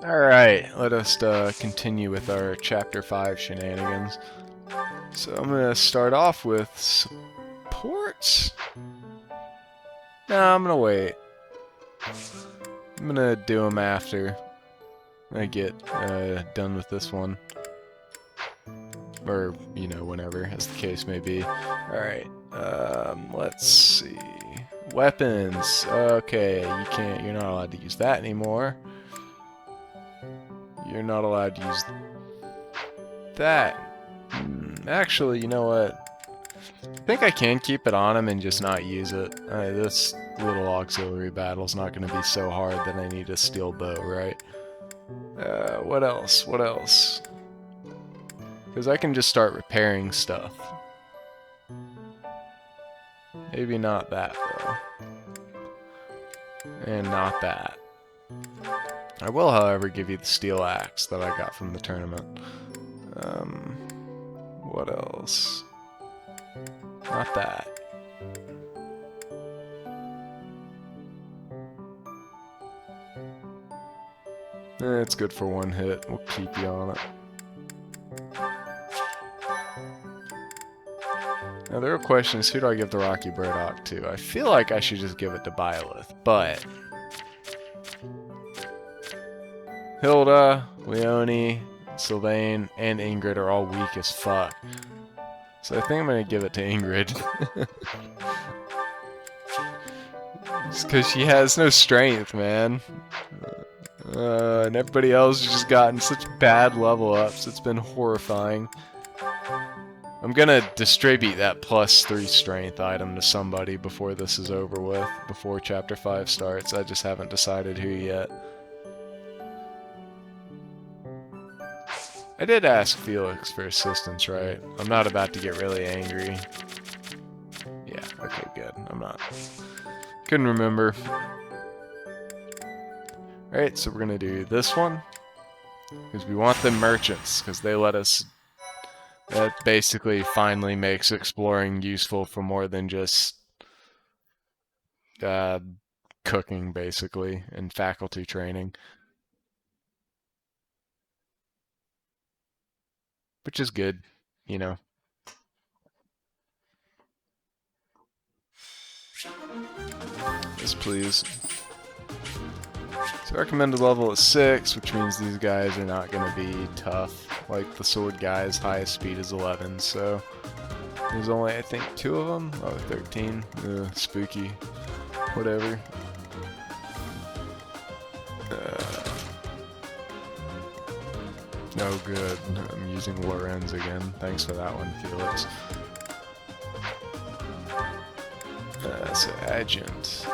Alright, let us continue with our Chapter 5 shenanigans. So I'm going to start off with supports? No, I'm going to wait. I'm going to do them after I get done with this one. Or, you know, whenever, as the case may be. Alright, let's see. Weapons. Okay, you're not allowed to use that anymore. You're not allowed to use that. Actually, you know what? I think I can keep it on him and just not use it. This little auxiliary battle's not going to be so hard that I need a steel bow, right? What else? What else? Because I can just start repairing stuff. Maybe not that, though. And not that. I will, however, give you the steel axe that I got from the tournament. What else? Not that. It's good for one hit. We'll keep you on it. Now the real question is, who do I give the Rocky Burdock to? I feel like I should just give it to Byleth, but Hilda, Leone, Sylvain, and Ingrid are all weak as fuck. So I think I'm gonna give it to Ingrid. Just because she has no strength, man. And everybody else has just gotten such bad level ups, it's been horrifying. I'm gonna distribute that +3 strength item to somebody before this is over with, before Chapter 5 starts. I just haven't decided who yet. I did ask Felix for assistance, right? I'm not about to get really angry. Yeah, okay, good. I'm not. Couldn't remember. Alright, so we're gonna do this one. Because we want the merchants, because they let us... That basically finally makes exploring useful for more than just cooking, basically, and faculty training. Which is good, you know. Yes, please. So recommended level is 6, which means these guys are not going to be tough. Like the sword guy's highest speed is 11, so there's only, I think, 2 of them. Oh, 13. Spooky. Whatever. No good. I'm using Lorenz again. Thanks for that one, Felix. So Adjunct.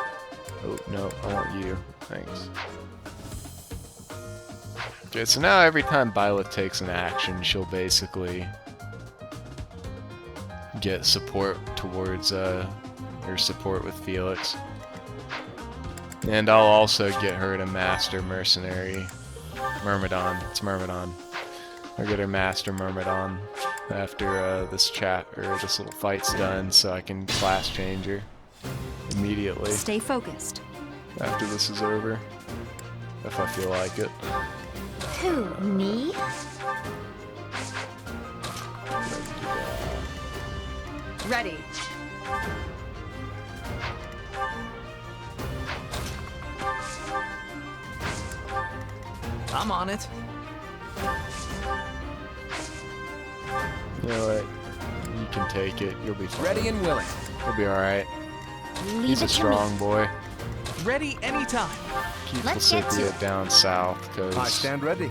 Oh, no, I want you. Thanks. Okay, so now every time Byleth takes an action, she'll basically get support towards, her support with Felix. And I'll also get her to master Mercenary. Myrmidon. It's Myrmidon. I'll get her master Myrmidon after this little fight's done, so I can class change her immediately. Stay focused. After this is over, if I feel like it. Who, me? Ready. I'm on it. You know what? You can take it. You'll be fine. Ready and willing. You'll be alright. Leave He's a it to strong boy. Ready anytime. Keep Let's get to Lysithia it. down south, I because stand ready.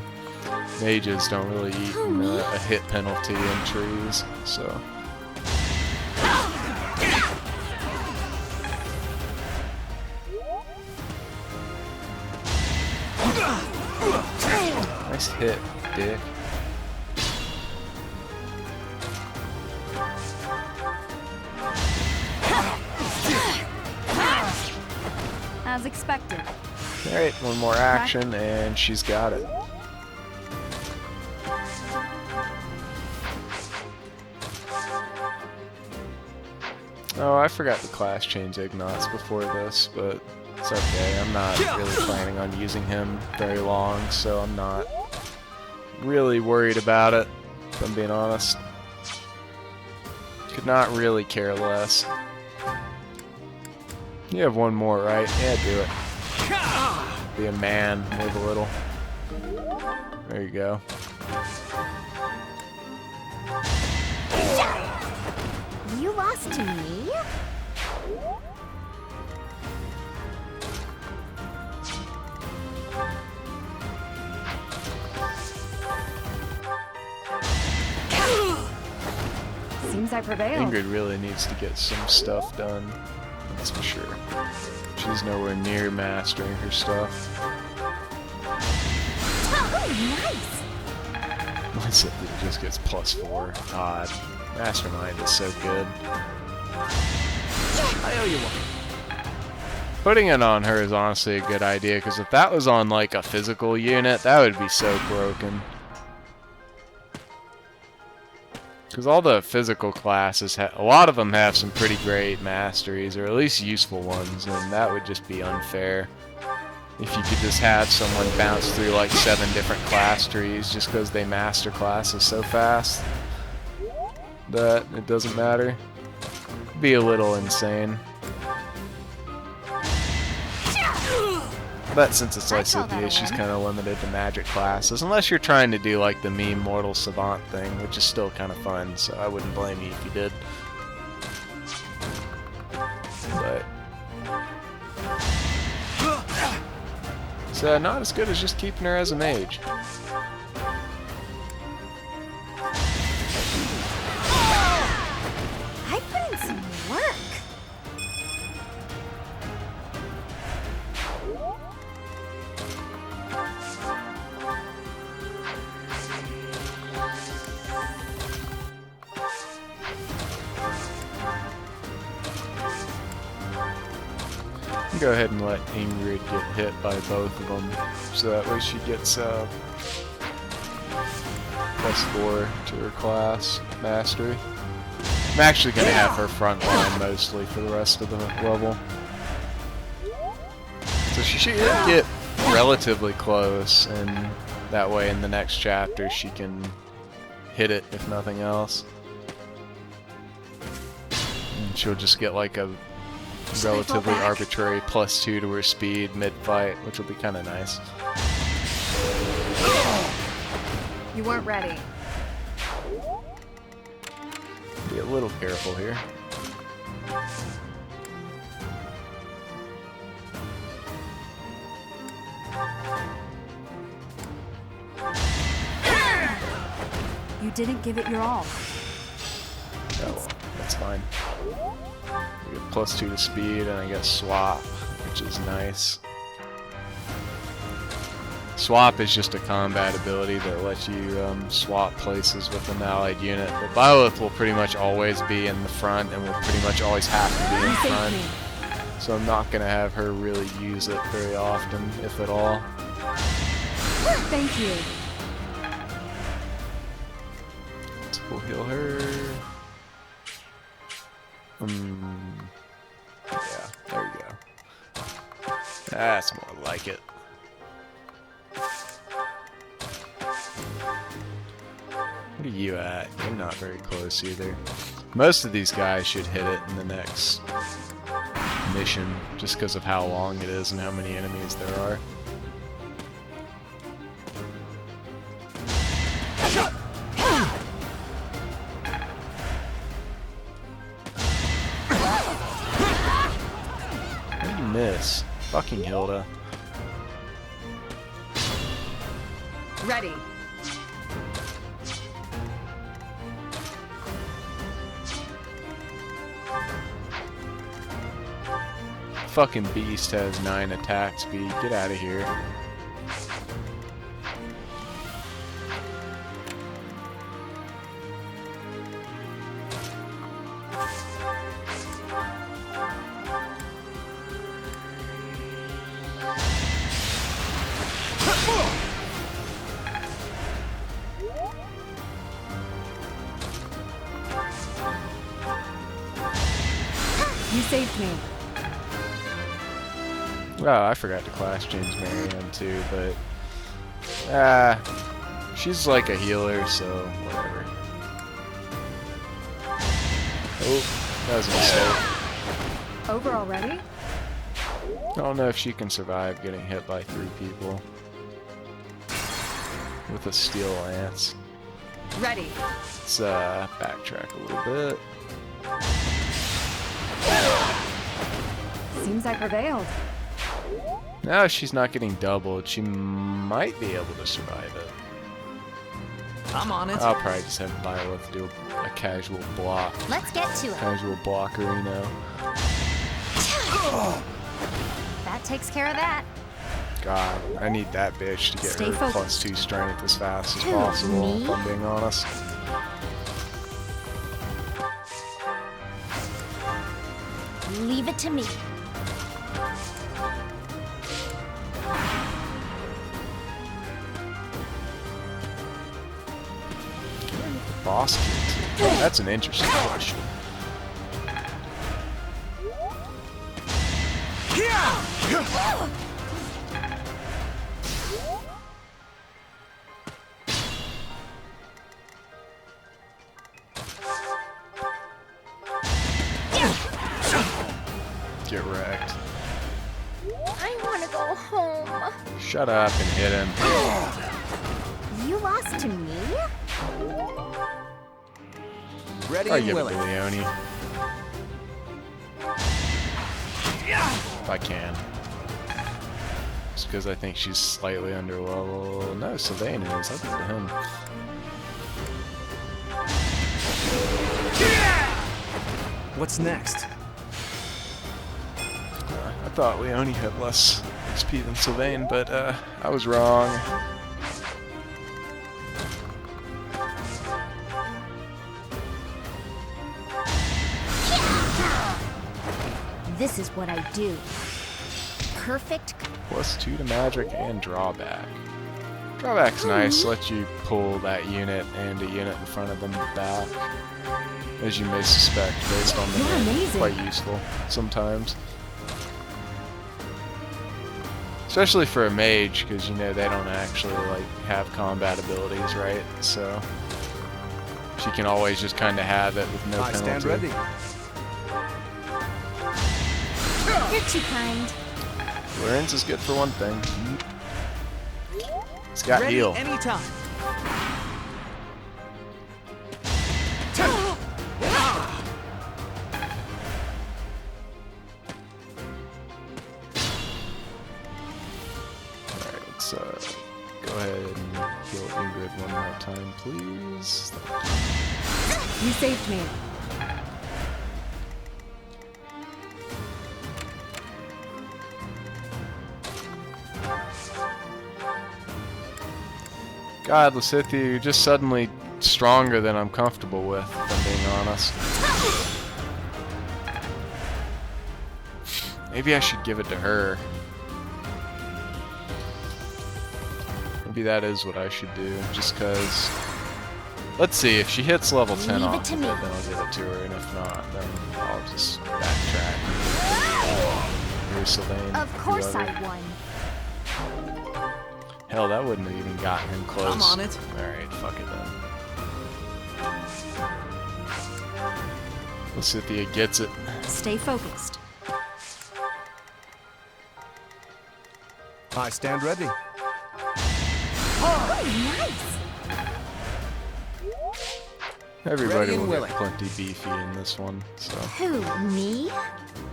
mages don't really eat a hit penalty in trees, so... Nice hit, dick. As expected. Alright, one more action, and she's got it. Oh, I forgot the class change Ignots before this, but it's okay. I'm not really planning on using him very long, so I'm not really worried about it, if I'm being honest. Could not really care less. You have one more, right? Yeah, do it. Be a man, move a little. There you go. You lost to me? Seems I prevailed. Ingrid really needs to get some stuff done. That's for sure. She's nowhere near mastering her stuff. Oh, nice! My Sith just gets +4. God. Mastermind is so good. I owe you one. Putting it on her is honestly a good idea, because if that was on like a physical unit, that would be so broken. Because all the physical classes, a lot of them have some pretty great masteries, or at least useful ones, and that would just be unfair. If you could just have someone bounce through like 7 different class trees just because they master classes so fast that it doesn't matter. It'd be a little insane. But since it's Lysithea, she's kind of limited to magic classes, unless you're trying to do like the meme Mortal Savant thing, which is still kind of fun, so I wouldn't blame you if you did. But it's not as good as just keeping her as a mage. I put in some work. Go ahead and let Ingrid get hit by both of them, so that way she gets +4 to her class mastery. I'm actually going to have her front line mostly for the rest of the level. So she should get relatively close, and that way in the next chapter she can hit it if nothing else. And she'll just get like a relatively arbitrary +2 to her speed mid-fight, which will be kind of nice. You weren't ready. Be a little careful here. You didn't give it your all. Oh, well, that's fine. We get +2 to speed, and I get swap, which is nice. Swap is just a combat ability that lets you swap places with an allied unit. But Byleth will pretty much always be in the front, and will pretty much always have to be in You saved front. me. So I'm not going to have her really use it very often, if at all. Thank you. So we'll heal her. Yeah, there you go. That's more like it. What are you at? You're not very close either. Most of these guys should hit it in the next mission, just because of how long it is and how many enemies there are. How do you miss? Fucking Hilda. Ready. Fucking beast has 9 attack speed. Get out of here. You saved me. Oh, I forgot to class James Marianne too, but she's like a healer, so whatever. Oh, that was a mistake. Over already? I don't know if she can survive getting hit by 3 people with a steel lance. Ready. Let's backtrack a little bit. Seems I prevailed. Now she's not getting doubled. She might be able to survive it. I'm on it. I'll probably just have Violet do a casual block. Let's get to it. Casual blockerino. That takes care of that. God, I need that bitch to get Stay her focused. +2 strength as fast as Who, possible, me? if I'm being honest. Leave it to me. Boss kids. That's an interesting question. Get wrecked. I want to go home. Shut up and hit him. You lost to me? Ready I and give it to willing. Leone. If I can. Just because I think she's slightly under level. No, Sylvain is. I'll give it to him. What's next? I thought Leone had less XP than Sylvain, but I was wrong. This is what I do. Perfect. +2 to magic and drawback. Drawback's nice, lets you pull that unit and a unit in front of them back. As you may suspect, based on the You're name. amazing. Quite useful sometimes. Especially for a mage, because you know they don't actually like have combat abilities, right? So she can always just kind of have it with no I penalty. stand ready. You're too kind. Lorenz is good for one thing. He's got Ready heal. anytime. Alright, let's go ahead and heal Ingrid one more time, please. You saved me. God, Lysithia, you're just suddenly stronger than I'm comfortable with, if I'm being honest. Maybe I should give it to her. Maybe that is what I should do, just because... Let's see, if she hits level 10 Leave it off to of it, me. then I'll give it to her, and if not, then I'll just backtrack. Here's Sylvain. Of course whoever. I won. Hell, that wouldn't have even gotten him close. I'm on it. Alright, fuck it then. Lysithia gets it. Stay focused. I stand ready. Oh, nice. Everybody Ready and will willing. get plenty beefy in this one, so Who, me?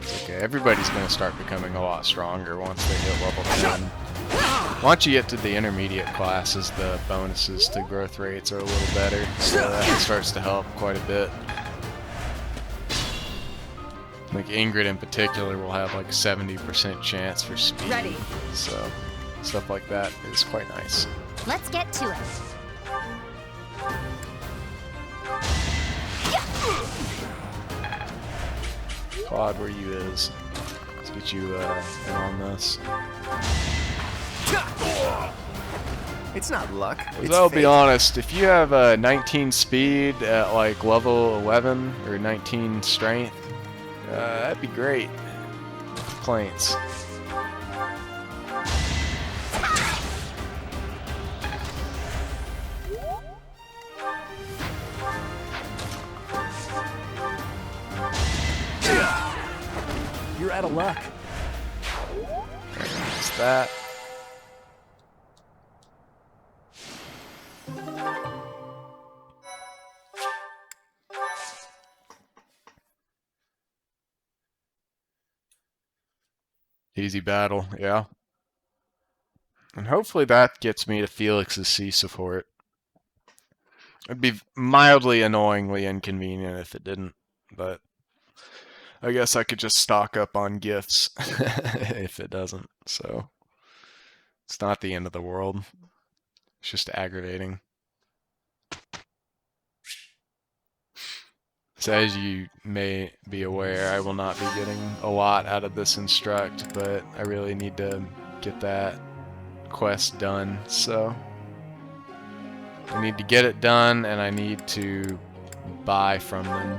it's okay. Everybody's going to start becoming a lot stronger once they hit level 10. Once you get to the intermediate classes, the bonuses to growth rates are a little better, so that starts to help quite a bit. Like Ingrid in particular will have like 70% chance for speed, Ready. so stuff like that is quite nice. Let's get to it. Claude, where you is? Let's get you in on this. It's not luck. It's I'll be fate. honest, if you have 19 speed at like level 11 or 19 strength, that'd be great. Complaints. out of luck. There's that. Easy battle, yeah. And hopefully that gets me to Felix's C support. It'd be mildly annoyingly inconvenient if it didn't, but I guess I could just stock up on gifts if it doesn't, so it's not the end of the world. It's just aggravating. So as you may be aware, I will not be getting a lot out of this instruct, but I really need to get that quest done, so I need to get it done and I need to buy from them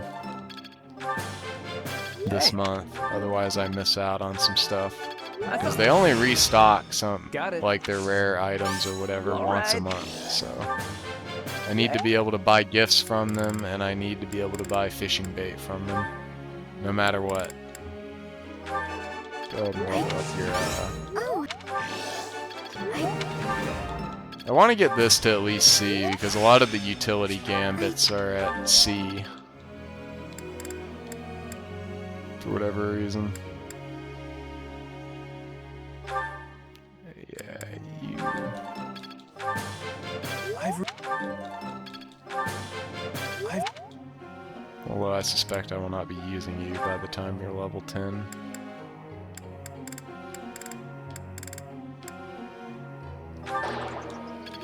this month, otherwise I miss out on some stuff. Because they only restock some, like their rare items or whatever, once a month, so I need to be able to buy gifts from them, and I need to be able to buy fishing bait from them, no matter what. Go ahead and roll up your, I want to get this to at least C, because a lot of the utility gambits are at C. For whatever reason. Yeah, you... Although I suspect I will not be using you by the time you're level 10.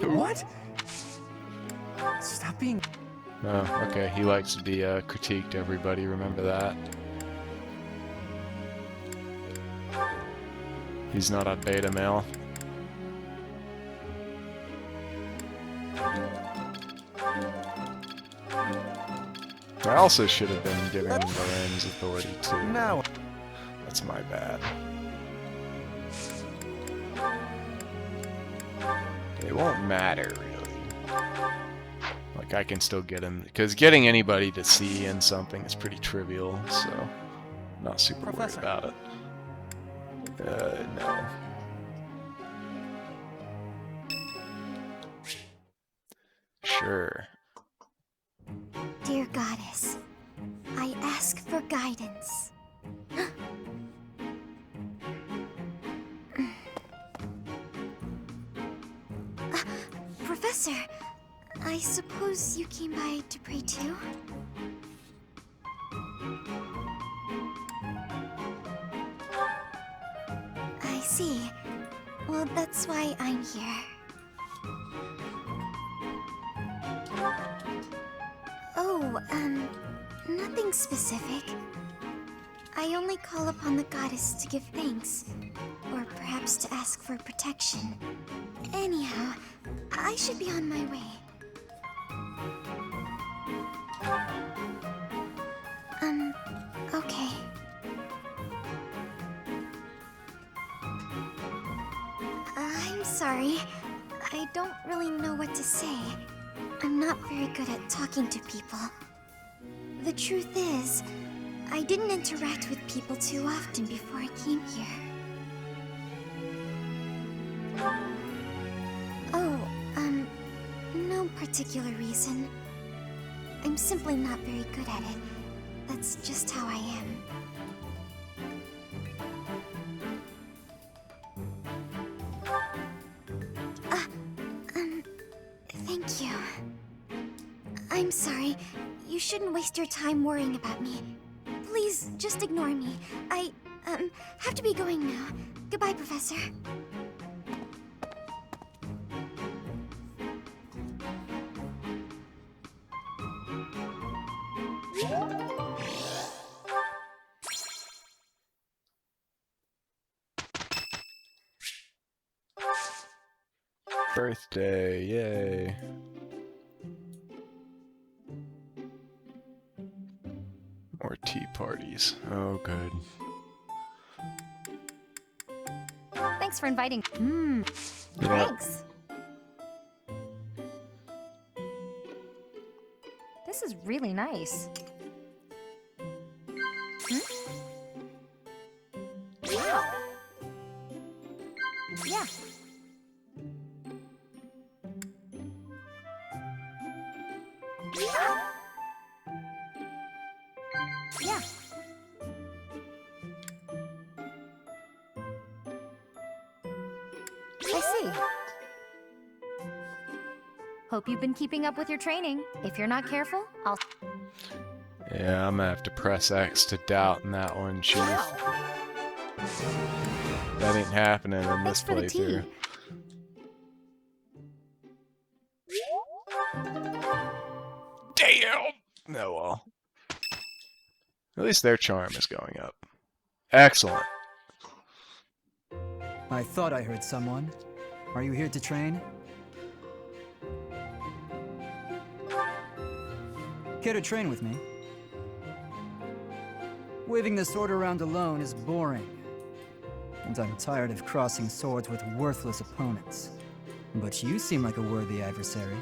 What? Stop being... Oh, okay, he likes to be critiqued, everybody, remember that. He's not a beta male. I also should have been giving Loren's authority too. No. That's my bad. It won't matter, really. Like, I can still get him, because getting anybody to see in something is pretty trivial, so I'm not super worried about it. No. Sure. Dear goddess, I ask for guidance. Professor, I suppose you came by to pray too? I see. Well, that's why I'm here. Oh, nothing specific. I only call upon the goddess to give thanks, or perhaps to ask for protection. Anyhow, I should be on my way. Okay. I'm sorry. I don't really know what to say. I'm not very good at talking to people. The truth is, I didn't interact with people too often before I came here. Oh, no particular reason. I'm simply not very good at it. That's just how I am. Thank you. I'm sorry. You shouldn't waste your time worrying about me. Please, just ignore me. I, have to be going now. Goodbye, Professor. Birthday, yay. More tea parties. Oh, good. Thanks for inviting. Yeah. Thanks. This is really nice. Hope you've been keeping up with your training. If you're not careful, I'll... Yeah, I'm gonna have to press X to doubt in that one, Chief. That ain't happening in this Thanks for the tea. playthrough. Damn! Oh well. At least their charm is going up. Excellent. I thought I heard someone. Are you here to train? Care to train with me? Waving the sword around alone is boring. And I'm tired of crossing swords with worthless opponents. But you seem like a worthy adversary.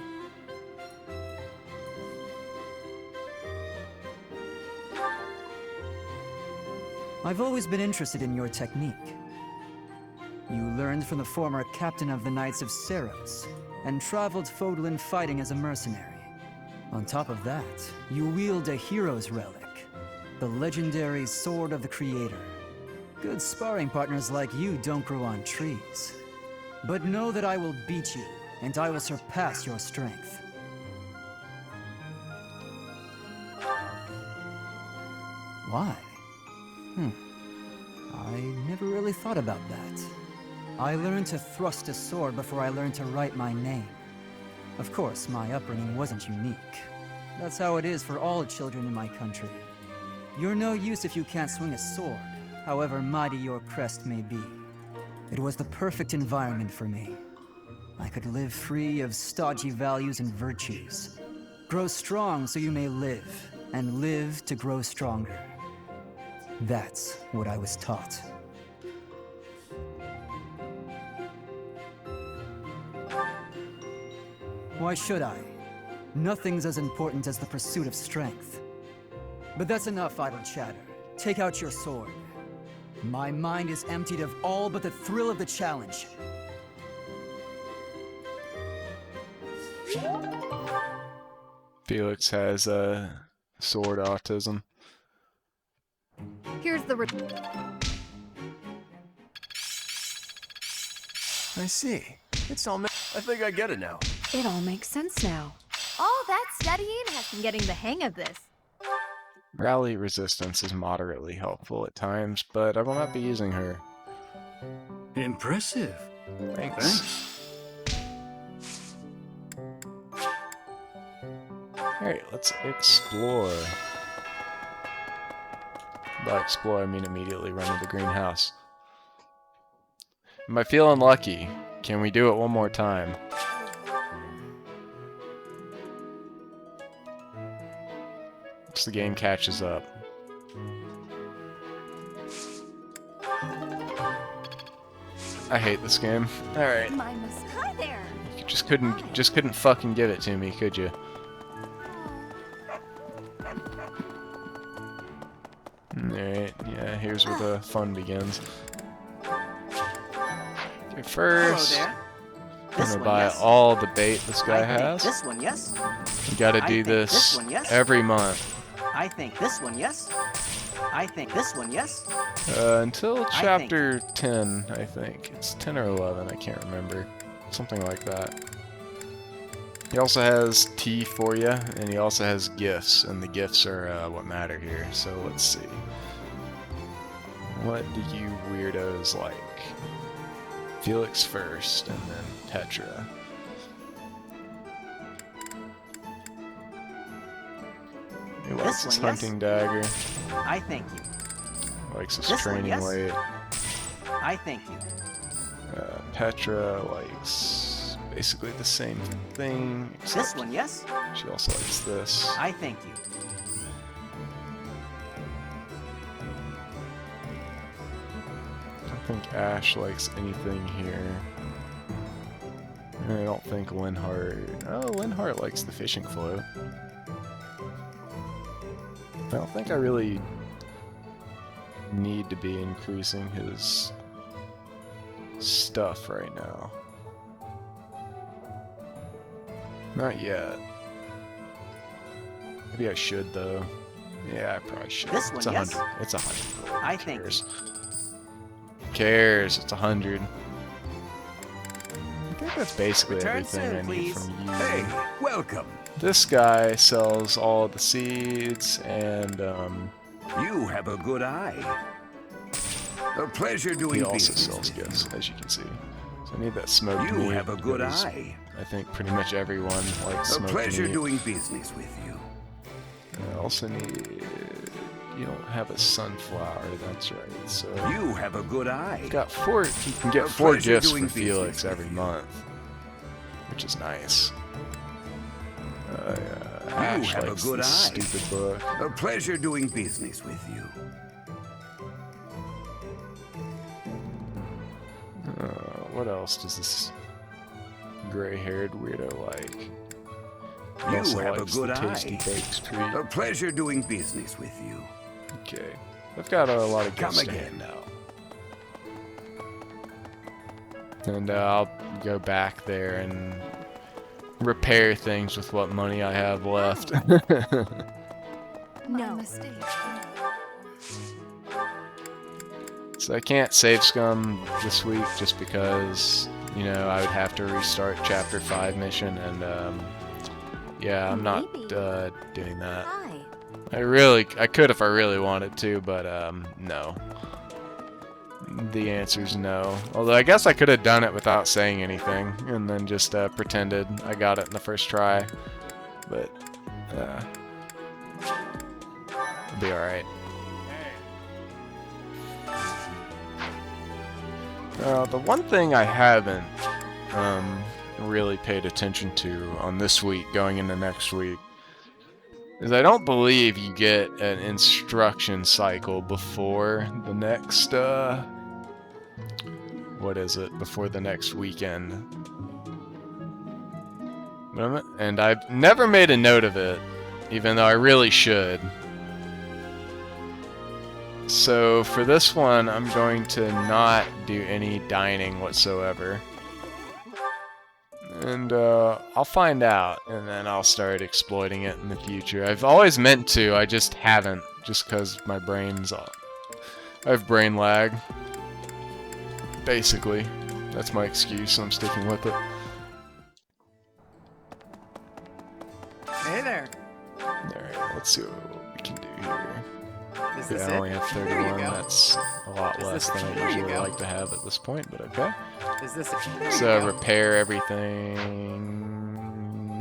I've always been interested in your technique. You learned from the former captain of the Knights of Serenes, and traveled Fodlan fighting as a mercenary. On top of that, you wield a hero's relic, the legendary Sword of the Creator. Good sparring partners like you don't grow on trees. But know that I will beat you, and I will surpass your strength. Why? I never really thought about that. I learned to thrust a sword before I learned to write my name. Of course, my upbringing wasn't unique. That's how it is for all children in my country. You're no use if you can't swing a sword, however mighty your crest may be. It was the perfect environment for me. I could live free of stodgy values and virtues. Grow strong so you may live, and live to grow stronger. That's what I was taught. Why should I? Nothing's as important as the pursuit of strength. But that's enough idle chatter. Take out your sword. My mind is emptied of all but the thrill of the challenge. Felix has sword autism. Here's the... I see. It's all I think I get it now. It all makes sense now. All that studying has been getting the hang of this. Rally resistance is moderately helpful at times, but I will not be using her. Impressive. Thanks. Alright, let's explore. By explore, I mean immediately run to the greenhouse. Am I feeling lucky? Can we do it one more time? Once the game catches up. I hate this game. Alright. Hi there. You just couldn't fucking give it to me, could you? Alright, yeah, here's where the fun begins. Okay, first, Hello there. I'm gonna buy all the bait this guy I think has. this one, yes. You gotta I do think this this one, yes. every month. I think this one, yes. I think this one, yes. Until chapter 10, I think. It's 10 or 11, I can't remember. Something like that. He also has tea for you, and he also has gifts, and the gifts are what matter here. So let's see. What do you weirdos like? Felix first, and then Tetra. He likes his one, yes. hunting dagger. I thank you. Likes his This one, training yes. weight. I thank you. Petra likes basically the same thing. This Except one, yes. she also likes this. I thank you. I don't think Ash likes anything here. And I don't think Linhart... Oh, Linhart likes the fishing float. I don't think I really need to be increasing his stuff right now. Not yet. Maybe I should, though. Yeah, I probably should. This one, it's yes. 100. It's 100. Who I thank you. cares? Who cares? It's 100. think that's basically Return everything soon, I need please. from you. Hey, welcome. This guy sells all the seeds and You have a good eye. A pleasure doing he also business sells with gifts, you. as you can see. So I need that smoked You meat. have a good because eye. I think pretty much everyone likes A smoked pleasure meat. doing business with you. I also need... You don't have a sunflower, that's right. So You have a good eye. you've got 4. You can get A 4 pleasure gifts doing for Felix business every with you. month, which is nice. You Ash have a likes good this eye. stupid book. A pleasure doing business with you. What else does this gray-haired weirdo like? He You also have a likes good the tasty eye. baked treat. A pleasure doing business with you. Okay, I've got a lot of Come gifts to again. hand out. And I'll go back there and repair things with what money I have left. No. So I can't save scum this week just because, you know, I would have to restart Chapter 5 mission, and yeah, I'm not doing that. Hi. I could if I really wanted to, but no. The answer's no. Although I guess I could have done it without saying anything, and then just pretended I got it in the first try. But it'll be alright. The one thing I haven't really paid attention to on this week going into next week is I don't believe you get an instruction cycle before the next what is it? Before the next weekend. And I've never made a note of it, even though I really should. So for this one, I'm going to not do any dining whatsoever. And I'll find out, and then I'll start exploiting it in the future. I've always meant to, I just haven't, just because my brain's... I have brain lag. Basically. That's my excuse, so I'm sticking with it. Hey there. Alright, let's see what we can do here. Is Yeah, this I only it? have There you 31. go. That's a lot Is less this- than I there you usually go. like to have at this point, but okay. Is this it? There you So go. repair everything.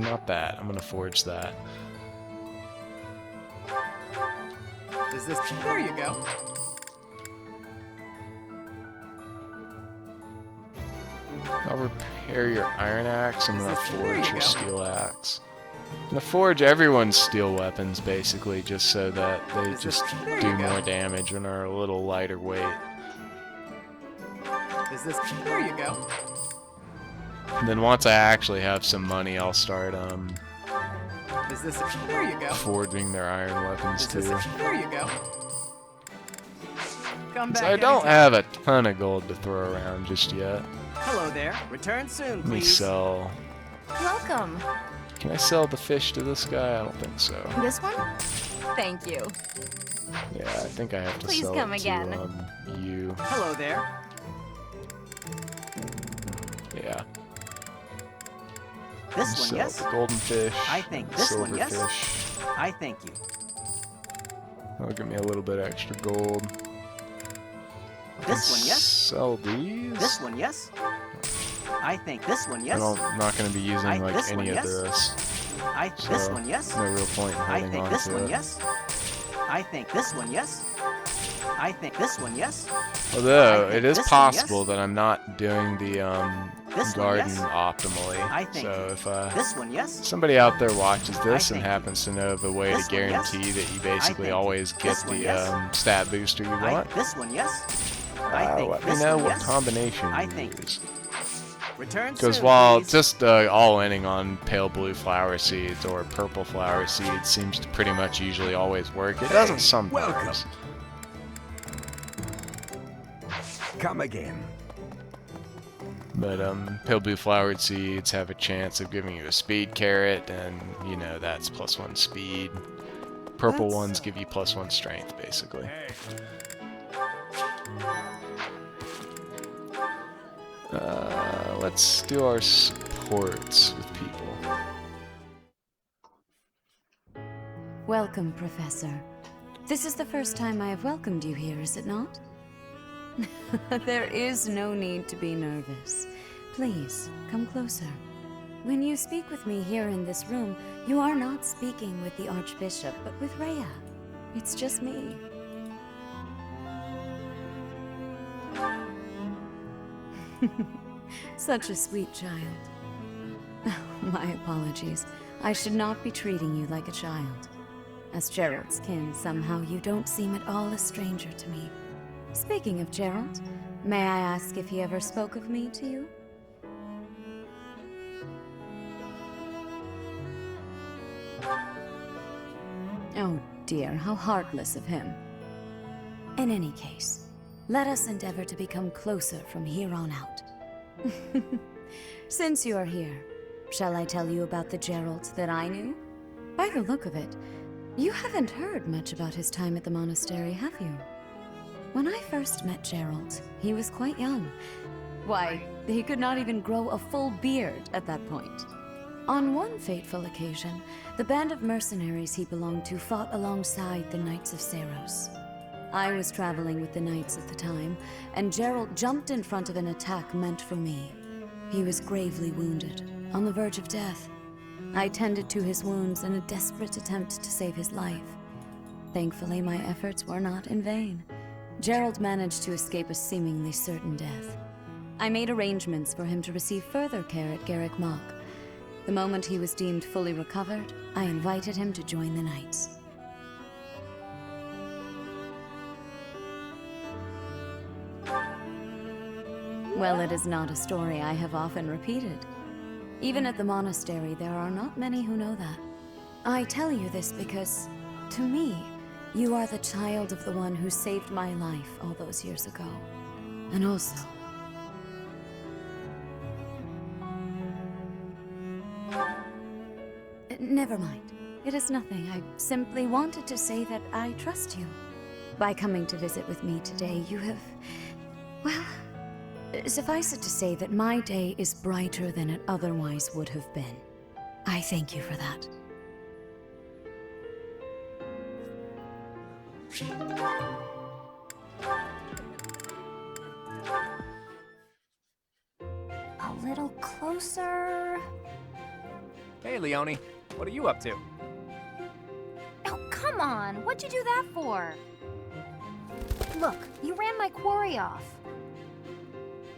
Not that. I'm gonna forge that. Is this? There you go. I'll repair your iron axe. I'm gonna There forge you your go. steel axe. I'm gonna forge everyone's steel weapons basically, just so that they Is this- just there do you go. more damage and are a little lighter weight. Is this? There you go. And then once I actually have some money, I'll start Is this? There you go. forging their iron weapons Is too. this? There you go. Come back. So I don't anytime. have a ton of gold to throw around just yet. Hello there. Return soon, Let me please. sell. Welcome. Can I sell the fish to this guy? I don't think so. This one? Thank you. Yeah, I think I have to Please sell come it again. to you. Hello there. Yeah. This one, Sell yes. the golden fish. I think this silver one, yes. fish. I thank you. That'll give me a little bit extra gold. This one, yes. Sell these. This one, yes. I think this one, yes. I'm not going to be using I- like this any one, of yes. this. This So, one, yes. No real point in I holding think on this to one, it. yes. I think this one, yes. I think this one, yes. Although I think it is this one, possible yes. that I'm not doing the This one, garden yes. optimally. I think So if This one, yes. somebody out there watches this and think happens to know of a way this to one, yes. guarantee that you basically think always get this one, the yes. stat booster you I want, this one, yes. I think let me this know one, what yes. combination I you think use. Return Because soon, while please. just all inning on pale blue flower seeds or purple flower seeds seems to pretty much usually always work, it doesn't sometimes. welcome. Come again. But pale blue flowered seeds have a chance of giving you a speed carrot, and you know that's +1 speed. Purple That's- ones give you +1 strength, basically. let's do our supports with people. Welcome, Professor. This is the first time I have welcomed you here, is it not? There is no need to be nervous. Please, come closer. When you speak with me here in this room, you are not speaking with the Archbishop, but with Rhea. It's just me. Such a sweet child. My apologies. I should not be treating you like a child. As Gerald's kin, somehow you don't seem at all a stranger to me. Speaking of Gerald, may I ask if he ever spoke of me to you? Oh dear, how heartless of him. In any case, let us endeavor to become closer from here on out. Since you are here, shall I tell you about the Gerald that I knew? By the look of it, you haven't heard much about his time at the monastery, have you? When I first met Gerald, he was quite young. Why, he could not even grow a full beard at that point. On one fateful occasion, the band of mercenaries he belonged to fought alongside the Knights of Serenes. I was traveling with the Knights at the time, and Gerald jumped in front of an attack meant for me. He was gravely wounded, on the verge of death. I tended to his wounds in a desperate attempt to save his life. Thankfully, my efforts were not in vain. Gerald managed to escape a seemingly certain death. I made arrangements for him to receive further care at Garrick Mock. The moment he was deemed fully recovered, I invited him to join the Knights. Well, it is not a story I have often repeated. Even at the monastery, there are not many who know that. I tell you this because, to me, you are the child of the one who saved my life all those years ago. And also... Never mind. It is nothing. I simply wanted to say that I trust you. By coming to visit with me today, you have... well... suffice it to say that my day is brighter than it otherwise would have been. I thank you for that. A little closer. Hey, Leone. What are you up to? Oh, come on. What'd you do that for? Look, you ran my quarry off.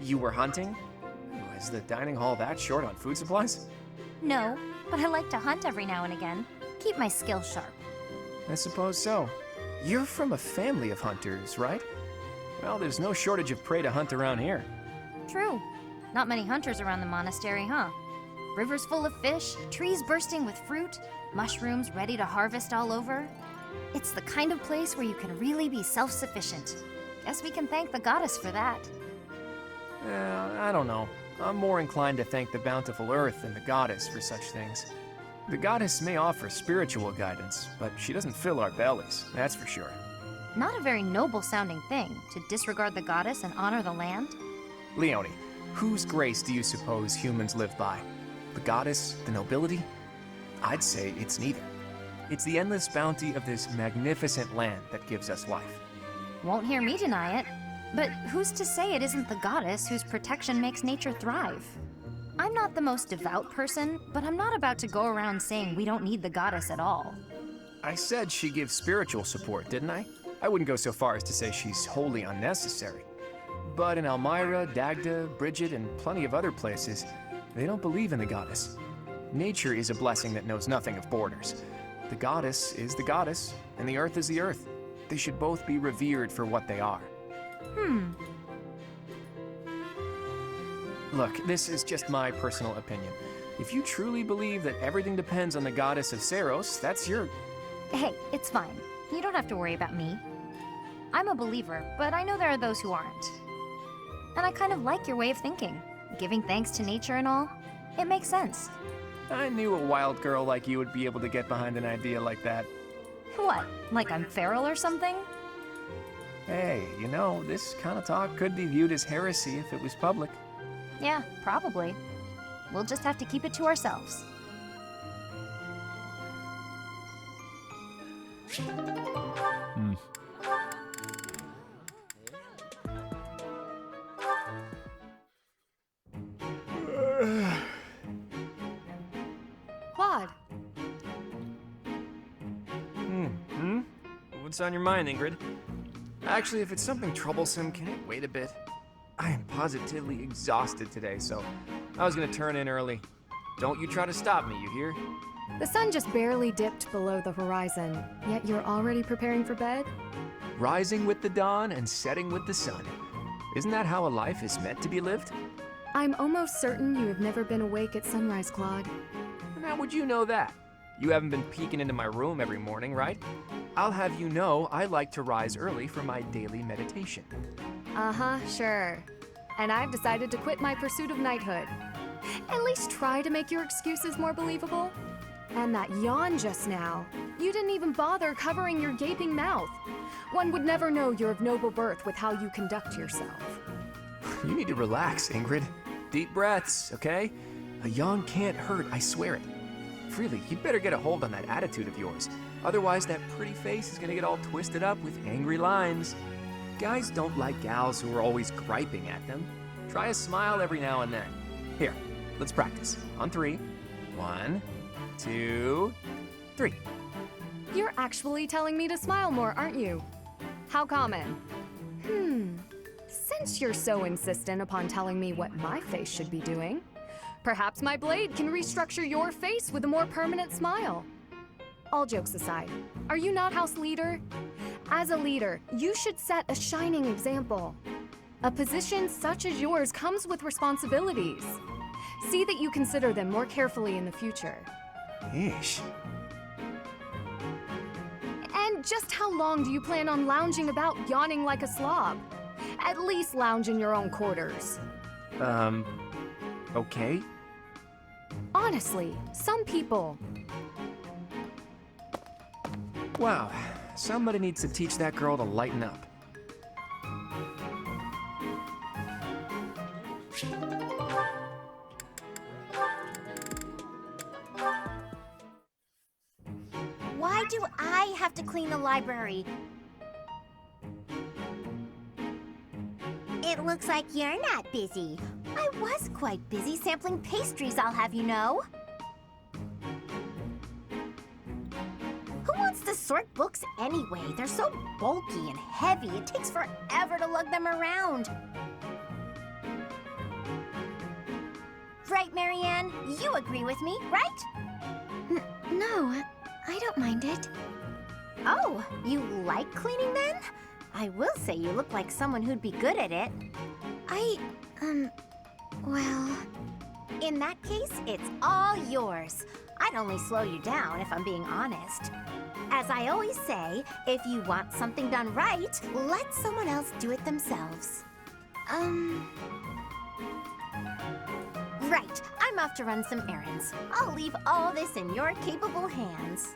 You were hunting? Oh, is the dining hall that short on food supplies? No, but I like to hunt every now and again. Keep my skills sharp. I suppose so. You're from a family of hunters, right? Well, there's no shortage of prey to hunt around here. True. Not many hunters around the monastery, huh? Rivers full of fish, trees bursting with fruit, mushrooms ready to harvest all over. It's the kind of place where you can really be self-sufficient. Guess we can thank the goddess for that. I don't know. I'm more inclined to thank the bountiful earth than the goddess for such things. The goddess may offer spiritual guidance, but she doesn't fill our bellies, that's for sure. Not a very noble-sounding thing, to disregard the goddess and honor the land. Leone, whose grace do you suppose humans live by? The goddess, the nobility? I'd say it's neither. It's the endless bounty of this magnificent land that gives us life. Won't hear me deny it. But who's to say it isn't the goddess whose protection makes nature thrive? I'm not the most devout person, but I'm not about to go around saying we don't need the goddess at all. I said she gives spiritual support, didn't I? I wouldn't go so far as to say she's wholly unnecessary. But in Elmira, Dagda, Bridget, and plenty of other places, they don't believe in the goddess. Nature is a blessing that knows nothing of borders. The goddess is the goddess, and the earth is the earth. They should both be revered for what they are. Look, this is just my personal opinion. If you truly believe that everything depends on the goddess of Seros, that's your... Hey, it's fine. You don't have to worry about me. I'm a believer, but I know there are those who aren't. And I kind of like your way of thinking. Giving thanks to nature and all. It makes sense. I knew a wild girl like you would be able to get behind an idea like that. What? Like I'm feral or something? Hey, you know, this kind of talk could be viewed as heresy if it was public. Yeah, probably. We'll just have to keep it to ourselves. Claude, What's on your mind, Ingrid? Actually, if it's something troublesome, can it wait a bit? I am positively exhausted today, so I was gonna turn in early. Don't you try to stop me, you hear? The sun just barely dipped below the horizon, yet you're already preparing for bed? Rising with the dawn and setting with the sun. Isn't that how a life is meant to be lived? I'm almost certain you have never been awake at sunrise, Claude. And how would you know that? You haven't been peeking into my room every morning, right? I'll have you know I like to rise early for my daily meditation. Uh-huh, sure. And I've decided to quit my pursuit of knighthood. At least try to make your excuses more believable. And that yawn just now. You didn't even bother covering your gaping mouth. One would never know you're of noble birth with how you conduct yourself. You need to relax, Ingrid. Deep breaths, okay? A yawn can't hurt, I swear it. Really, you'd better get a hold on that attitude of yours. Otherwise, that pretty face is gonna get all twisted up with angry lines. Guys don't like gals who are always griping at them. Try a smile every now and then. Here, let's practice. On 3. 1, 2, 3. You're actually telling me to smile more, aren't you? How common? Since you're so insistent upon telling me what my face should be doing, perhaps my blade can restructure your face with a more permanent smile. All jokes aside, are you not house leader? As a leader, you should set a shining example. A position such as yours comes with responsibilities. See that you consider them more carefully in the future. Ish. And just how long do you plan on lounging about yawning like a slob? At least lounge in your own quarters. Okay. Honestly, some people. Wow, somebody needs to teach that girl to lighten up. Why do I have to clean the library? It looks like you're not busy. I was quite busy sampling pastries, I'll have you know. Who wants to sort books anyway? They're so bulky and heavy, it takes forever to lug them around. Right, Marianne? You agree with me, right? No, I don't mind it. Oh, you like cleaning then? I will say you look like someone who'd be good at it. Well... In that case, it's all yours. I'd only slow you down if I'm being honest. As I always say, if you want something done right, let someone else do it themselves. Right, I'm off to run some errands. I'll leave all this in your capable hands.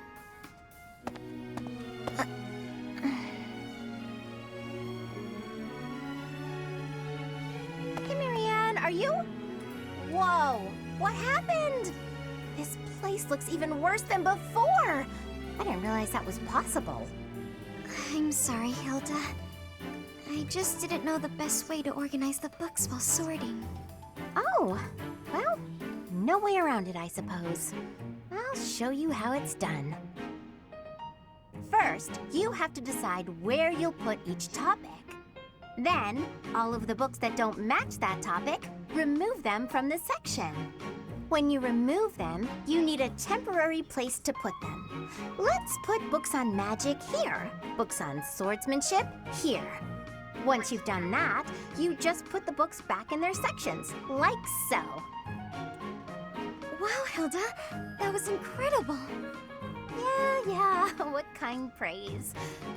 Hey, Marianne, are you? Whoa, what happened? This place looks even worse than before. I didn't realize that was possible. I'm sorry, Hilda. I just didn't know the best way to organize the books while sorting. Oh, well, no way around it, I suppose. I'll show you how it's done. First, you have to decide where you'll put each topic. Then, all of the books that don't match that topic, remove them from the section. When you remove them, you need a temporary place to put them. Let's put books on magic here, books on swordsmanship here. Once you've done that, you just put the books back in their sections, like so. Wow, Hilda, that was incredible. Yeah, what kind praise.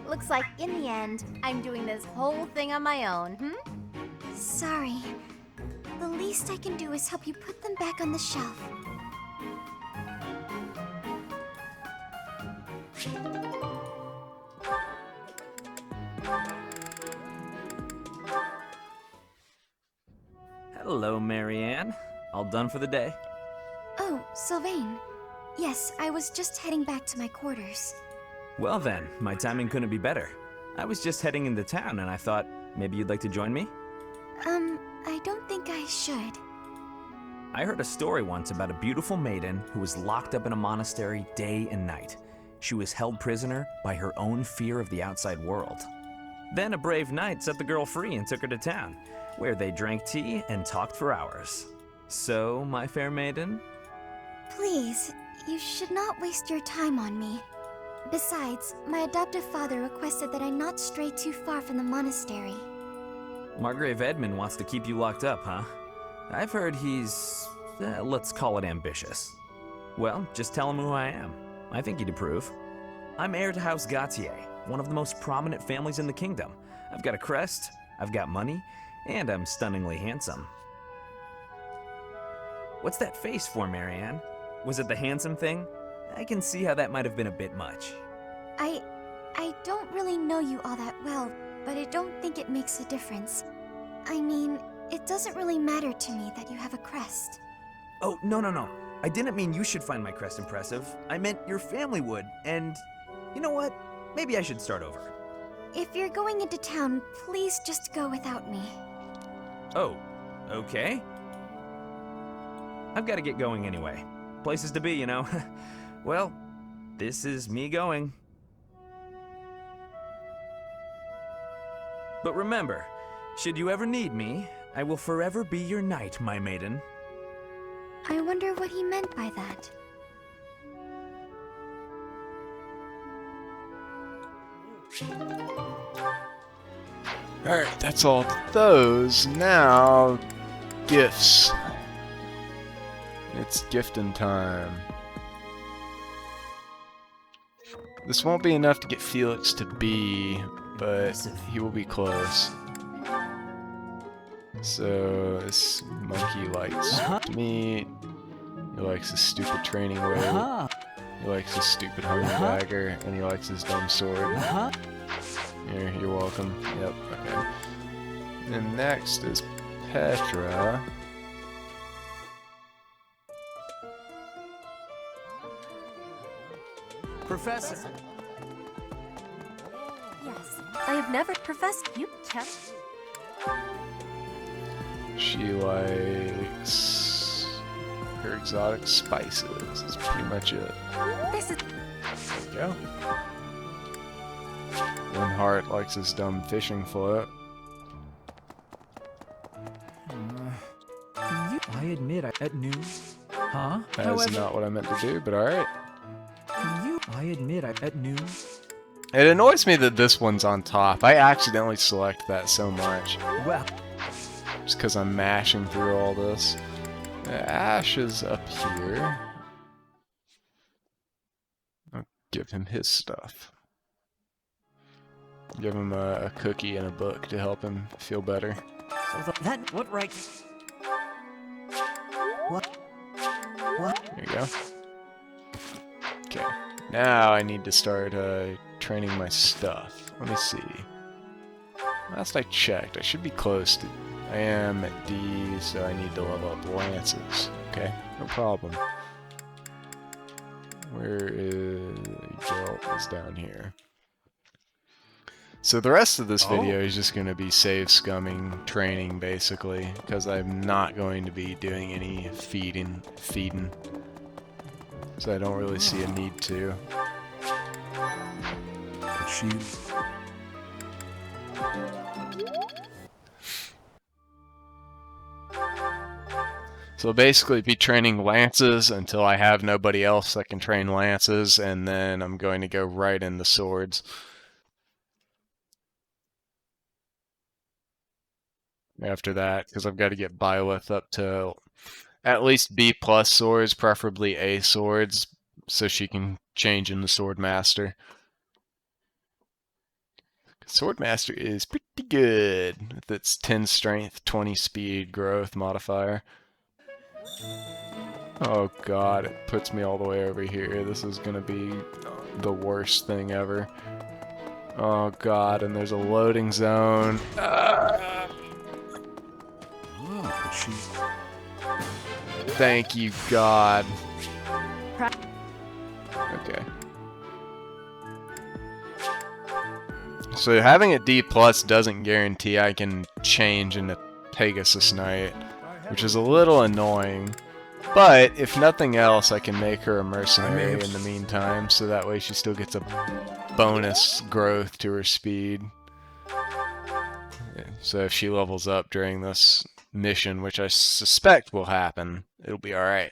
Looks like in the end, I'm doing this whole thing on my own, Sorry. The least I can do is help you put them back on the shelf. Hello, Marianne. All done for the day? Oh, Sylvain. Yes, I was just heading back to my quarters. Well then, my timing couldn't be better. I was just heading into town and I thought maybe you'd like to join me? I don't think I should. I heard a story once about a beautiful maiden who was locked up in a monastery day and night. She was held prisoner by her own fear of the outside world. Then a brave knight set the girl free and took her to town, where they drank tea and talked for hours. So, my fair maiden? Please, you should not waste your time on me. Besides, my adoptive father requested that I not stray too far from the monastery. Margrave Edmund wants to keep you locked up, huh? I've heard he's, let's call it ambitious. Well, just tell him who I am. I think he'd approve. I'm heir to House Gautier, one of the most prominent families in the kingdom. I've got a crest, I've got money, and I'm stunningly handsome. What's that face for, Marianne? Was it the handsome thing? I can see how that might have been a bit much. I don't really know you all that well, but I don't think it makes a difference. I mean, it doesn't really matter to me that you have a crest. Oh, no. I didn't mean you should find my crest impressive. I meant your family would, and you know what? Maybe I should start over. If you're going into town, please just go without me. Oh, okay. I've got to get going anyway. Places to be, you know. Well, this is me going. But remember, should you ever need me, I will forever be your knight, my maiden. I wonder what he meant by that. Alright, that's all those. Now, gifts. It's gifting time. This won't be enough to get Felix to B, but he will be close. So, this monkey likes meat. He likes his stupid training weight. He likes his stupid honey dagger, and he likes his dumb sword. Here, you're welcome. Yep, okay. And next is Petra. Professor. Yes, I have never professed you kept. She likes her exotic spices. That's pretty much it. This is. There we go. One Heart likes his dumb fishing float. I admit, at noon. Huh? That is not what I meant to do, but alright. I admit, at noon. It annoys me that this one's on top. I accidentally select that so much. Well, just because I'm mashing through all this. Ash is up here. I'll give him his stuff. Give him a cookie and a book to help him feel better. so what right? What? There you go. Okay. Now I need to start training my stuff. Let me see. Last I checked, I should be close to... I am at D, so I need to level up lances. Okay, no problem. Where is... Geralt is down here. So the rest of this video is just going to be save scumming training, basically, because I'm not going to be doing any feeding. So I don't really see a need to. So I'll basically be training lances until I have nobody else that can train lances, and then I'm going to go right into swords. After that, because I've got to get Byleth up to at least B+ swords, preferably A swords, so she can change into Swordmaster. Swordmaster is pretty good with its 10 strength, 20 speed growth modifier. Oh god, it puts me all the way over here. This is gonna be the worst thing ever. Oh god, and there's a loading zone. Thank you, God. Okay. So having a D plus doesn't guarantee I can change into Pegasus Knight, which is a little annoying. But if nothing else, I can make her a mercenary in the meantime, so that way she still gets a bonus growth to her speed. So if she levels up during this mission, which I suspect will happen, it'll be alright.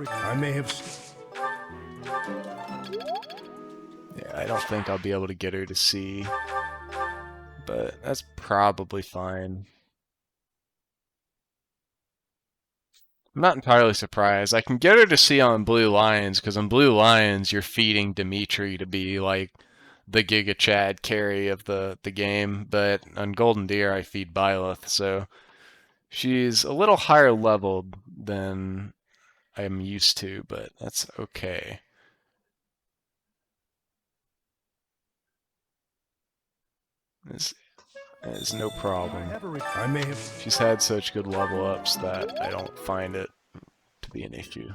I may have. Yeah, I don't think I'll be able to get her to see, but that's probably fine. I'm not entirely surprised. I can get her to see on Blue Lions, because on Blue Lions you're feeding Dimitri to be like the Giga Chad carry of the game, but on Golden Deer I feed Byleth, so she's a little higher leveled than I'm used to, but that's okay. This is no problem. I may have. She's had such good level ups that I don't find it to be an issue.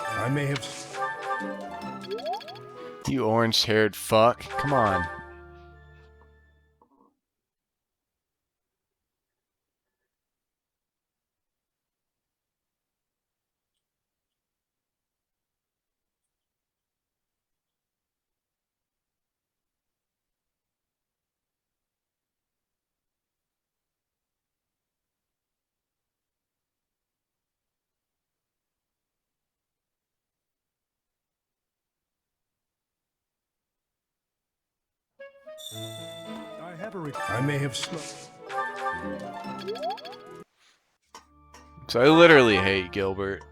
I may have. You orange-haired fuck. Come on. I may have. So I literally hate Gilbert.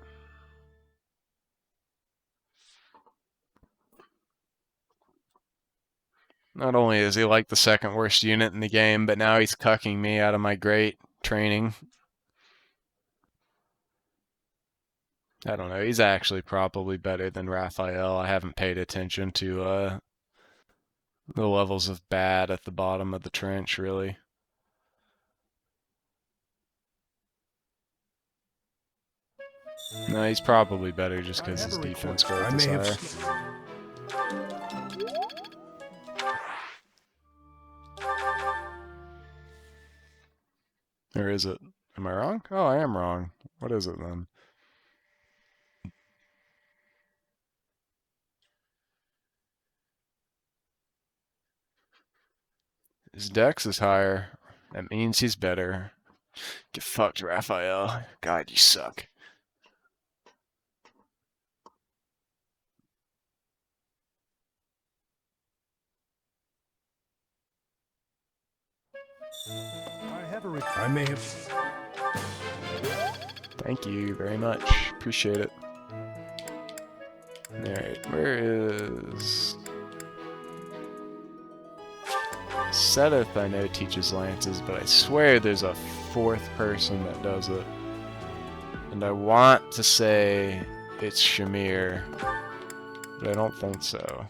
Not only is he like the second worst unit in the game, but now he's cucking me out of my great training. I don't know, he's actually probably better than Raphael. I haven't paid attention to the levels of bad at the bottom of the trench, really. No, he's probably better just because his defense growth is higher. Or is it? Am I wrong? Oh, I am wrong. What is it then? His dex is higher. That means he's better. Get fucked, Raphael. God, you suck. I may have. Thank you very much. Appreciate it. Alright, where is... Seteth, I know, teaches lances, but I swear there's a fourth person that does it. And I want to say it's Shamir, but I don't think so.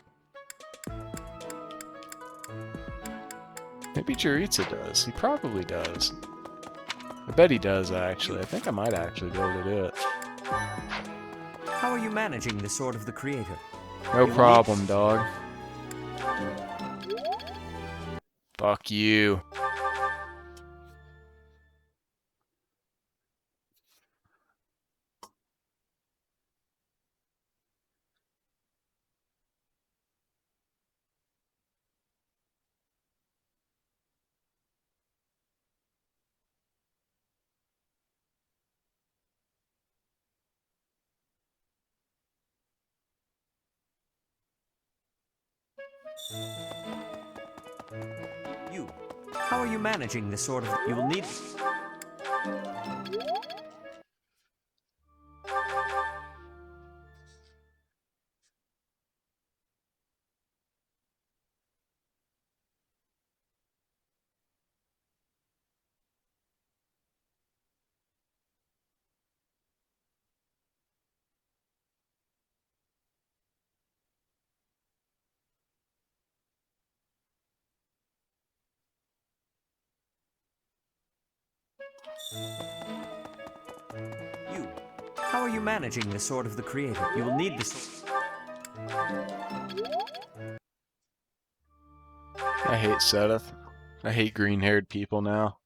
Maybe Jaritza does. He probably does. I bet he does, actually. I think I might actually be able to do it. How are you managing the Sword of the Creator? No problem, dog. Fuck you. You. How are you managing this sort of... You will need... You. How are you managing the sword of the creator? You will need this. I hate Seteth. I hate green-haired people now.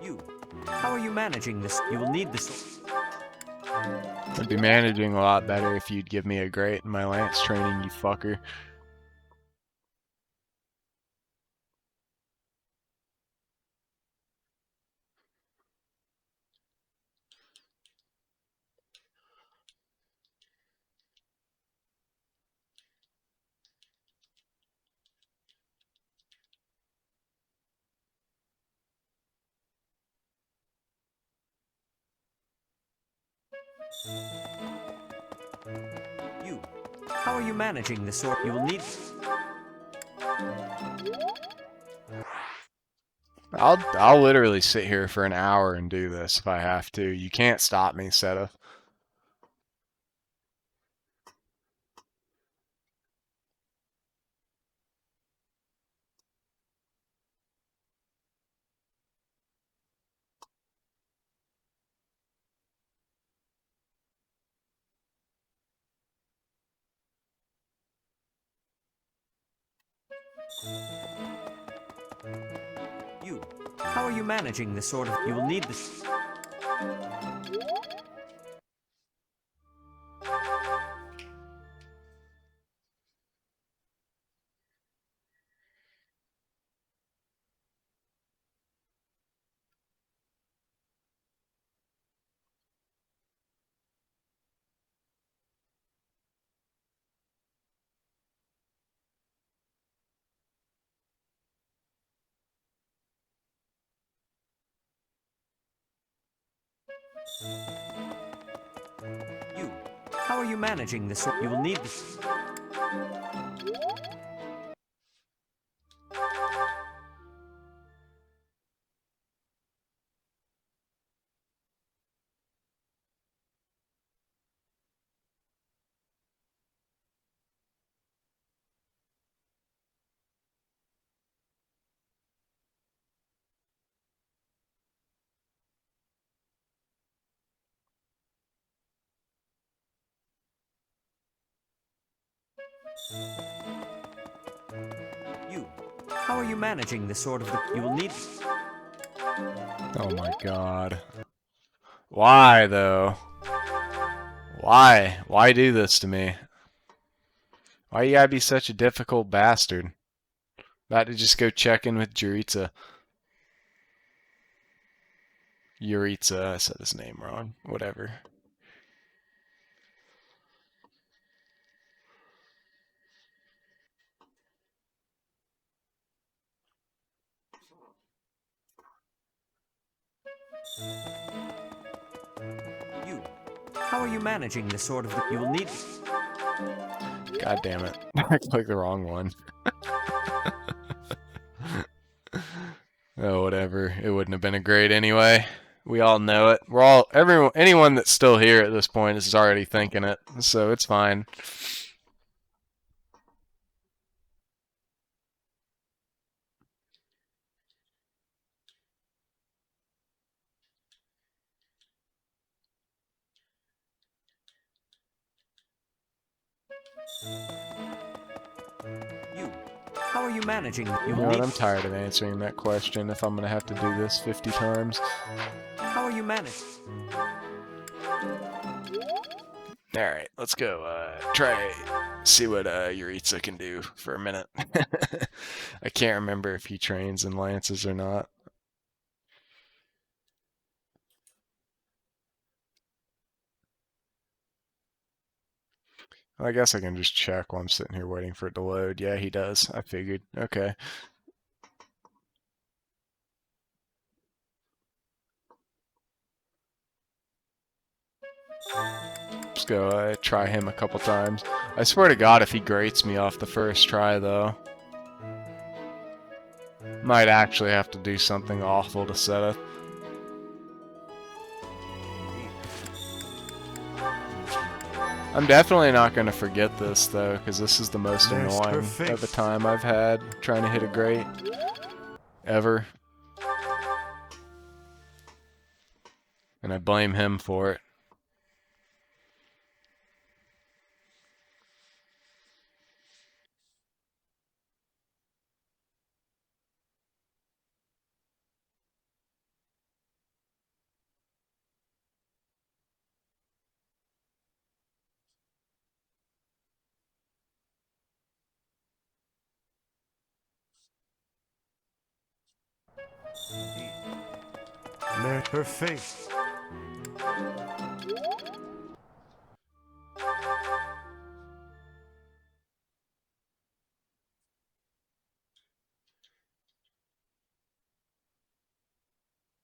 You. How are you managing this? You will need this. I'd be managing a lot better if you'd give me a grate in my lance training, you fucker. You. How are you managing the sword? You will need. I'll literally sit here for an hour and do this if I have to. You can't stop me, Seteth. You. How are you managing the sword? You will need this. You. How are you managing this? You will need this. You. How are you managing the sword of the... You will need... Oh my god. Why, though? Why? Why do this to me? Why you gotta be such a difficult bastard? About to just go check in with Juritza. Yuritsa, I said his name wrong. Whatever. You. How are you managing the sword of the... You will need... God damn it. I clicked the wrong one. Oh, whatever. It wouldn't have been a grade anyway. We all know it. Anyone that's still here at this point is already thinking it, so it's fine. You. How are you managing? You know what? I'm tired of answering that question if I'm gonna have to do this 50 times. How are you managing? Alright, let's go see what Yuritsa can do for a minute. I can't remember if he trains in lances or not. I guess I can just check while I'm sitting here waiting for it to load. Yeah, he does. I figured. Okay. Let's go try him a couple times. I swear to God, if he grates me off the first try, though, might actually have to do something awful to Seteth. I'm definitely not going to forget this, though, because this is the most annoying of a time I've had trying to hit a grate ever. And I blame him for it. Her face.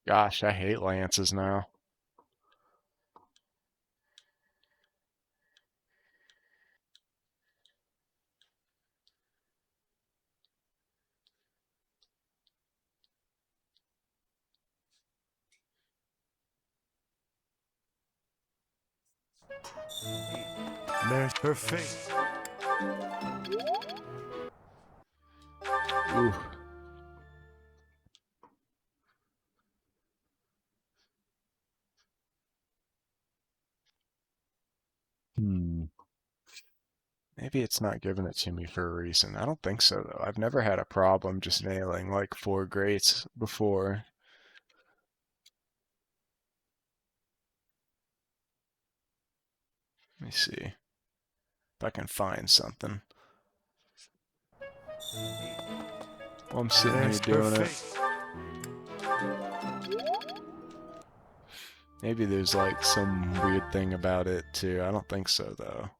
Gosh, I hate lances now. Her face. Ooh. Maybe it's not giving it to me for a reason. I don't think so, though. I've never had a problem just nailing like 4 grates before. Let me see if I can find something. While I'm sitting here doing it. Maybe there's like some weird thing about it too. I don't think so, though.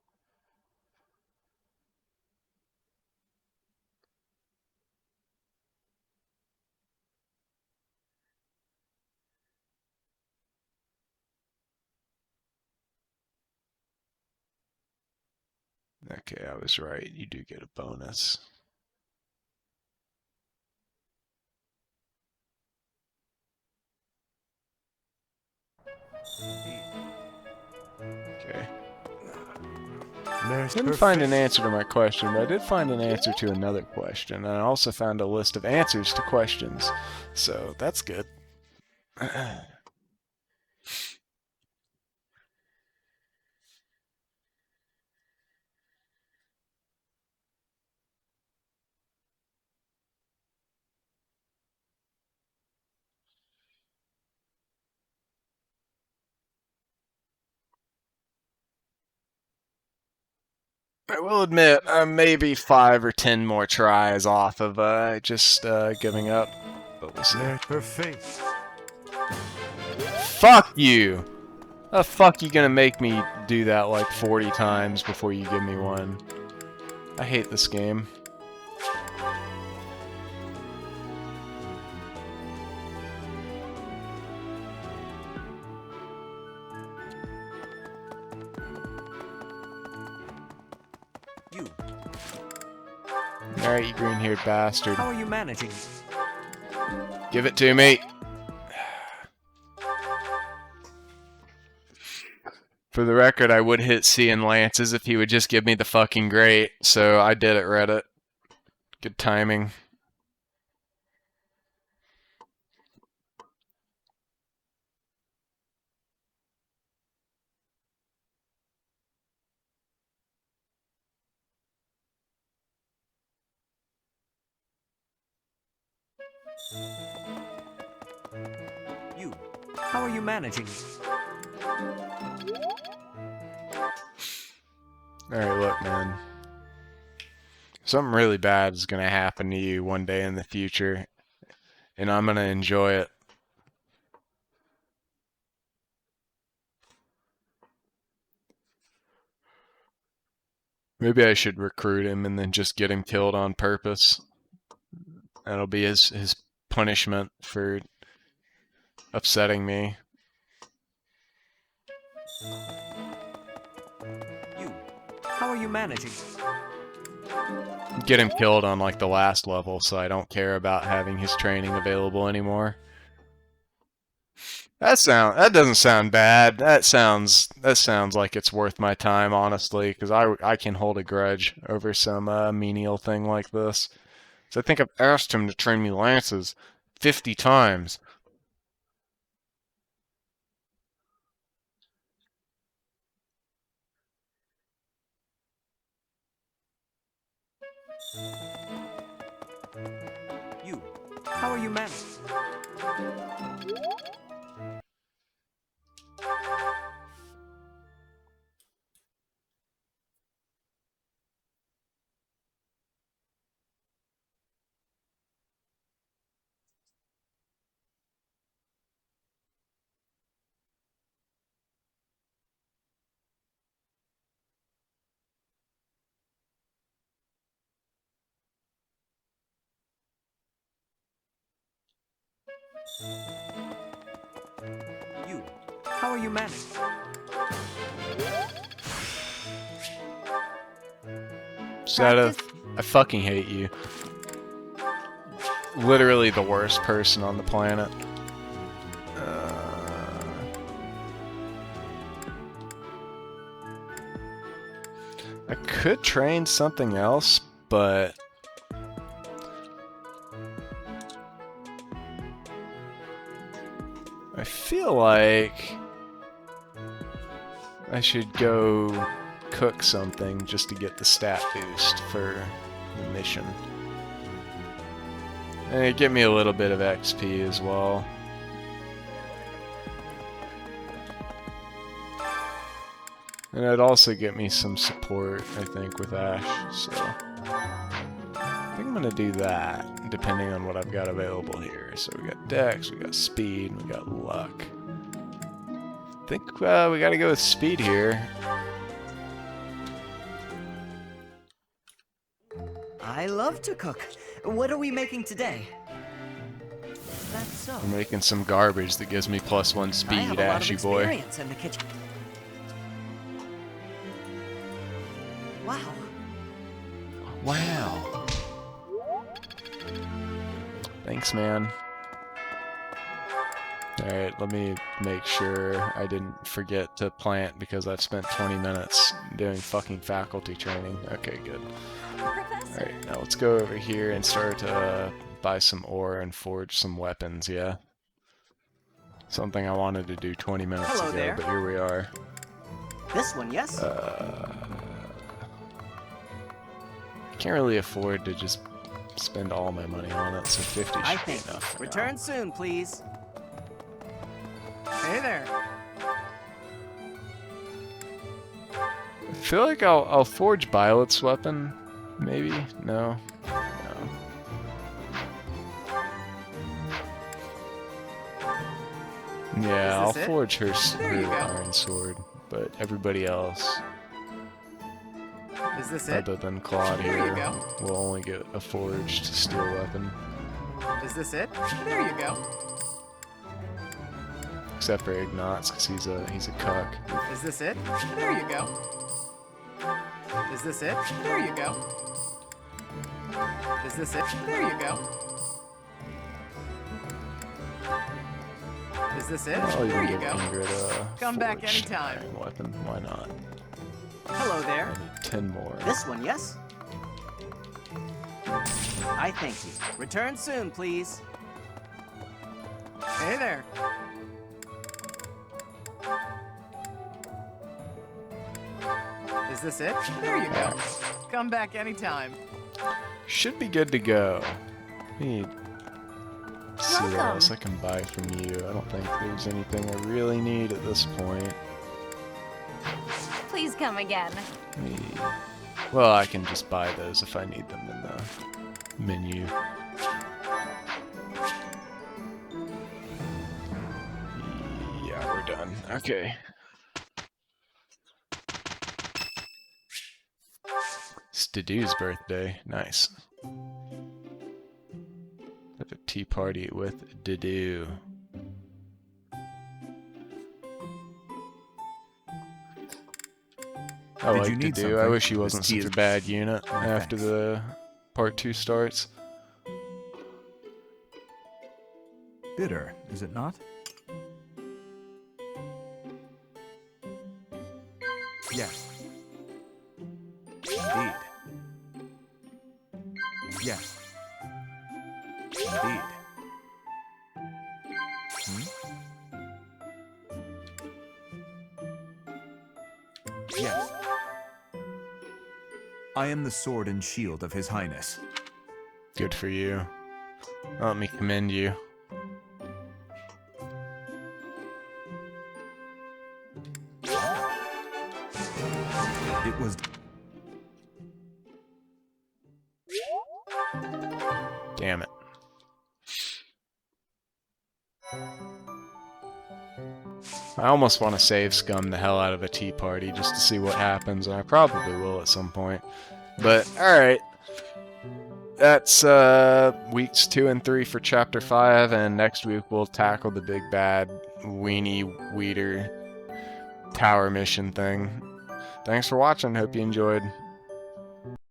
Okay, I was right. You do get a bonus. Okay. Didn't find an answer to my question, but I did find an answer to another question, and I also found a list of answers to questions. So that's good. I will admit, I'm maybe 5 or 10 more tries off of just giving up, but we'll see. Her face. Fuck you! How the fuck you gonna make me do that like 40 times before you give me one? I hate this game. Alright, you green-haired bastard. How are you managing? Give it to me! For the record, I would hit C and lances if he would just give me the fucking grate, so I did it, Reddit. Good timing. You. How are you managing? Alright, look, man. Something really bad is gonna happen to you one day in the future, and I'm gonna enjoy it. Maybe I should recruit him and then just get him killed on purpose. That'll be his punishment for upsetting me. You. How are you managing? Get him killed on like the last level, so I don't care about having his training available anymore. That doesn't sound bad. That sounds like it's worth my time, honestly, because I can hold a grudge over some menial thing like this. So I think I've asked him to train me lances 50 times. You. How are you managing? You. How are you managing? Seteth, I fucking hate you. Literally the worst person on the planet. I could train something else, but I feel like I should go cook something just to get the stat boost for the mission. And it'd give me a little bit of XP as well. And it'd also get me some support, I think, with Ash, so I think I'm gonna do that, depending on what I've got available here. So we got Dex, we got Speed, we got Luck. I think we gotta go with Speed here. I love to cook. What are we making today? That's so. I'm making some garbage that gives me +1 I speed, have a lot of Ashy boy. experience in the kitchen. Wow. Wow. Thanks, man. Alright, let me make sure I didn't forget to plant because I've spent 20 minutes doing fucking faculty training. Okay, good. Alright, now let's go over here and start to buy some ore and forge some weapons, yeah? Something I wanted to do 20 minutes Hello ago, there. but here we are. This one, yes? Can't really afford to just spend all my money on it, so 50 I should be think. enough for Return now. soon, please. Hey there. I feel like I'll forge Violet's weapon, maybe? No? No. Yeah, I'll this it? forge her, There you her go. iron sword, but everybody else, Is this it? other than Claude There you here, go. will only get a forged steel weapon. Is this it? There you go. Except for Ignatz, because he's a cuck. Is this it? There you go. Is this it? There you go. Is this it? There you go. Is this it? I'll There even you give go. Ingrid a Come back forged anytime. iron weapon. Why not? Hello there. I need 10 more. This one, yes? I thank you. Return soon, please. Hey there. Is this it? There you go. Come back anytime. Should be good to go. Need Let's see what else I can buy from you. I don't think there's anything I really need at this point. Please come again. Well, I can just buy those if I need them in the menu. Yeah, we're done. Okay. It's Dedu's birthday. Nice. Have a tea party with Dedu. I Did like you need Dedu. I something? wish he This wasn't tea such a is- bad unit after thanks. the part 2 starts. Bitter, is it not? Yes. Indeed. Yes. Indeed. Yes. I am the sword and shield of His Highness. Good for you. Let me commend you. It was... Damn it. I almost want to save scum the hell out of a tea party just to see what happens, and I probably will at some point. But, alright. That's weeks 2 and 3 for chapter 5, and next week we'll tackle the big bad weenie weeder tower mission thing. Thanks for watching, hope you enjoyed.